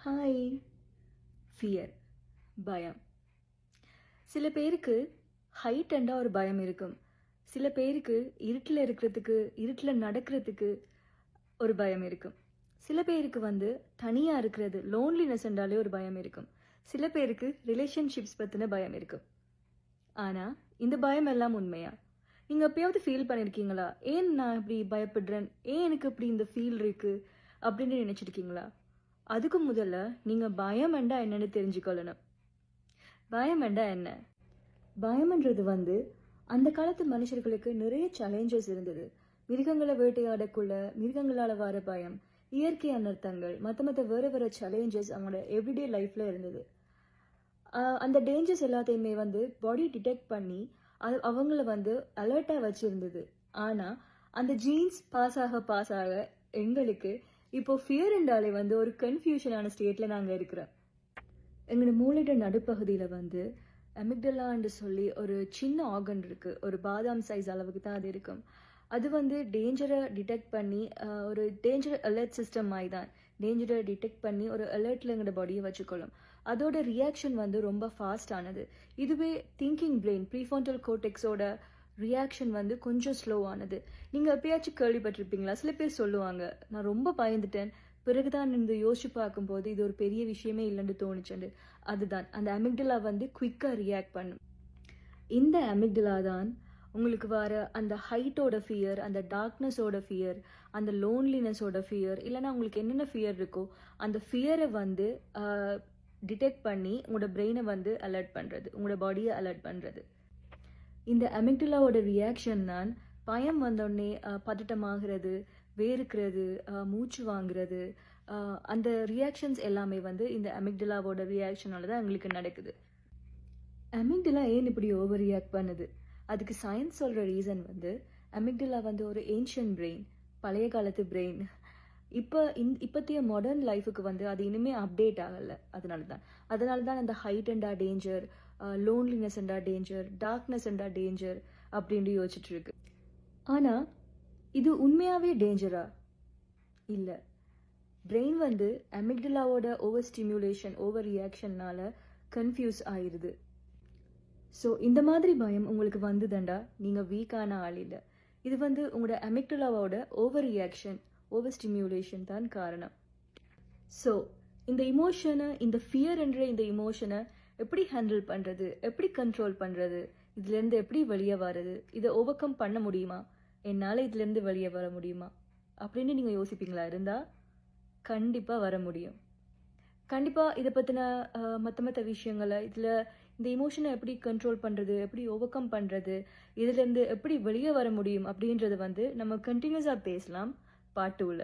Hi. Fear, பயம். சில பேருக்கு ஹைட்டண்டா ஒரு பயம் இருக்கும். சில பேருக்கு இருட்டில் இருக்கிறதுக்கு, இருட்டில் நடக்கிறதுக்கு ஒரு பயம் இருக்கும். சில பேருக்கு தனியா இருக்கிறது, லோன்லினஸ் என்றாலே ஒரு பயம் இருக்கும். சில பேருக்கு ரிலேஷன்ஷிப்ஸ் பத்தின பயம் இருக்கும். ஆனா இந்த பயம் எல்லாம் உண்மையா? நீங்க எப்பயாவது ஃபீல் பண்ணிருக்கீங்களா? ஏன் நான் இப்படி பயப்படுறேன், ஏன் எனக்கு இப்படி இந்த ஃபீல் இருக்கு அப்படின்னு நினைச்சிருக்கீங்களா? அதுக்கு முதல்ல நீங்க பயம் என்றா என்னன்னு தெரிஞ்சுக்கொள்ளணும். பயம் என்றா என்ன? பயம்ன்றது அந்த காலத்து மனுஷர்களுக்கு நிறைய சேலஞ்சஸ் இருந்தது. மிருகங்களை வேட்டையாடக்குள்ள மிருகங்களால வர பயம், இயற்கை அனர்த்தங்கள், மத்த வேற வேற சேலஞ்சஸ் அவங்களோட எவ்ரிடே லைஃப்ல இருந்தது. அந்த டேஞ்சர்ஸ் எல்லாத்தையுமே பாடி டிடெக்ட் பண்ணி அவங்கள அலர்ட்டா வச்சிருந்தது. ஆனா அந்த ஜீன்ஸ் பாஸ் ஆக எங்களுக்கு இப்போ ஃபியர் என்றாலே ஒரு கன்ஃபியூஷனான ஸ்டேட்ல நாங்க இருக்கிறோம். எங்களோட மூளையோட நடுப்பகுதியில அமிக்டலான்னு சொல்லி ஒரு சின்ன ஆர்கன் இருக்கு. ஒரு பாதாம் சைஸ் அளவுக்கு தான் அது இருக்கும். அது டேஞ்சரை டிடெக்ட் பண்ணி ஒரு டேஞ்சர் அலர்ட் சிஸ்டம் மாதிரி தான். டேஞ்சரை டிடெக்ட் பண்ணி ஒரு அலர்ட்ல எங்களோட பாடியை வச்சுக்கொள்ளும். அதோட ரியாக்ஷன் ரொம்ப ஃபாஸ்ட் ஆனது. இதுவே திங்கிங் பிரெயின் ப்ரீஃபாண்டல் கோர்டெக்ஸோட ரியாக்ஷன் கொஞ்சம் ஸ்லோ ஆனது. நீங்க எப்பயாச்சும் கேள்விப்பட்டிருப்பீங்களா? சில பேர் சொல்லுவாங்க, நான் ரொம்ப பயந்துட்டேன், பிறகுதான் இந்த யோசிச்சு பார்க்கும்போது இது ஒரு பெரிய விஷயமே இல்லைன்னு தோணுச்சுண்டு. அதுதான் அந்த அமிக்டலா குவிக்கா ரியாக்ட் பண்ணும். இந்த அமிக்டலா தான் உங்களுக்கு வர அந்த ஹைட்டோட ஃபியர், அந்த டார்க்னஸோட ஃபியர், அந்த லோன்லினஸோட ஃபியர், இல்லைன்னா உங்களுக்கு என்னென்ன ஃபியர் இருக்கோ அந்த ஃபியரை டிடெக்ட் பண்ணி உங்களோட பிரெயினை அலர்ட் பண்றது, உங்களோட பாடியை அலர்ட் பண்றது. இந்த அமிக்டலாவோட ரியாக்ஷன் தான் பயம் வந்தோடனே பதட்டமாகிறது, வேர்க்கிறது, மூச்சு வாங்குறது, அந்த ரியாக்ஷன்ஸ் எல்லாமே இந்த அமிக்டலாவோட ரியாக்ஷனால தான் எங்களுக்கு நடக்குது. அமிக்டலா ஏன் இப்படி ஓவர் ரியாக்ட் பண்ணுது? அதுக்கு சயின்ஸ் சொல்ற ரீசன் அமிக்டலா ஒரு ஏன்ஷியன்ட் பிரெயின், பழைய காலத்து பிரெயின். இப்பத்திய மாடர்ன் லைஃபுக்கு அது இனிமே அப்டேட் ஆகலை. அதனால தான் அந்த height and a danger, loneliness and a danger, darkness and a danger அப்படின்னு யோசிச்சுட்டு இருக்கு. ஆனா இது உண்மையாவே டேஞ்சரா? இல்ல. பிரெயின் அமிக்டலாவோட ஓவர் ஸ்டிமுலேஷன், ஓவர் ரியாக்ஷன்னால கன்ஃபியூஸ் ஆயிருது. ஸோ இந்த மாதிரி பயம் உங்களுக்கு வந்ததுண்டா நீங்க வீக்கான ஆள் இல்லை. இது உங்களோட அமிக்டலாவோட ஓவர் ரியாக்ஷன், ஓவர் ஸ்டிமுலேஷன் தான் காரணம். ஸோ இந்த இமோஷனை, இந்த ஃபியர் என்ற இந்த இமோஷனை எப்படி ஹேண்டில் பண்றது, எப்படி கண்ட்ரோல் பண்றது, இதுல இருந்து எப்படி வெளியே வர்றது, இதை ஓவர் கம் பண்ண முடியுமா, என்னால இதுல இருந்து வெளியே வர முடியுமா அப்படின்னு நீங்க யோசிப்பீங்களா? இருந்தா கண்டிப்பா வர முடியும். கண்டிப்பா இதை பத்தின மற்ற விஷயங்களை, இதுல இந்த இமோஷனை எப்படி கண்ட்ரோல் பண்றது, எப்படி ஓவர் கம் பண்றது, இதுல இருந்து எப்படி வெளியே வர முடியும் அப்படின்றது நம்ம கண்டினியூஸா பேசலாம் பார்ட் 2ல.